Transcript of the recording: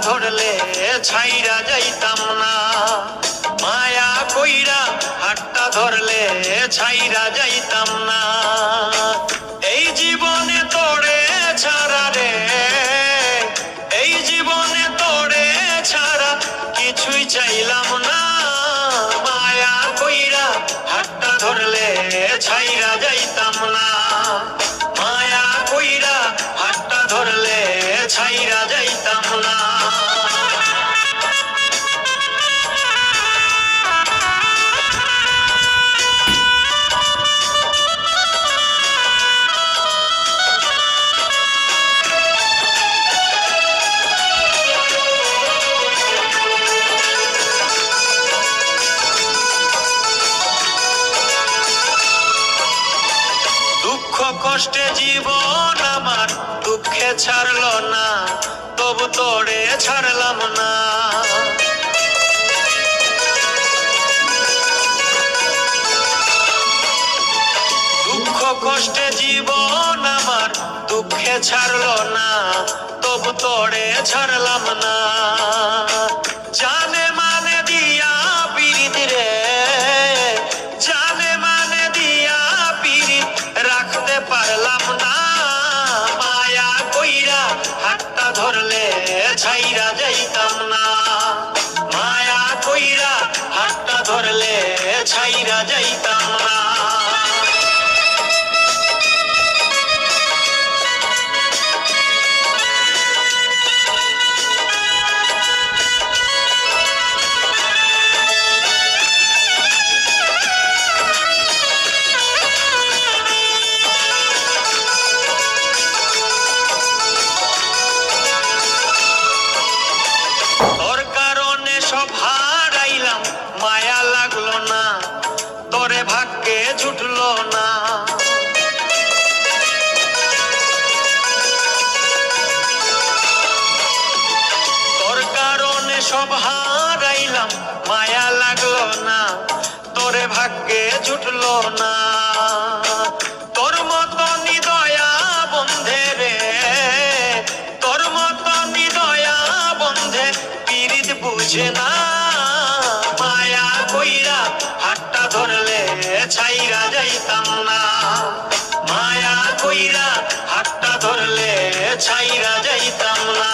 ধরলে ছাইরা যাইতাম না, মায়া কইরা হাতটা ধরলে ছাইরা যাইতাম না। এই জীবনে তোরে ছাড়া রে, এই জীবনে তোরে ছাড়া কিছুই চাইলাম না, মায়া কইরা হাতটা ধরলে ছাইরা যাইতাম না, মায়া কইরা হাতটা ধরলে ছাইরা যাইতাম না। দুঃখ কষ্টে জীবন আমার দুঃখে ছাড়লো না, তবু তোরে ছাড়লাম না। দুঃখ কষ্টে জীবন আমার দুঃখে ছাড়লো না, তবু তোরে ছাড়লাম না। জানে মানে দিয়া পিরিত রে, জানে মানে দিয়া পিরিত রাখতে পারলাম না, মায়া কইরা হাতটা ধরলে ছাইরা যাইতাম না, মায়া কইরা হাতটা ধরলে ছাইরা যাইতাম না। তোর কারণে সব হারাইলাম, মায়া লাগলো না, তোরে ভাগ্যে জুটলো না। তোর কারণে সব হারাইলাম, মায়া লাগলো না, তোরে ভাগ্যে জুটলো না। তোর মতো নিদয়া বন্ধে রে, তোর মতো নিদয়া বন্ধে পিরিত বুঝে না, মায়া কইরা হাতটা ধরলে ছাইরা যাইতাম না, মায়া কইরা হাতটা ধরলে ছাইরা যাইতাম না।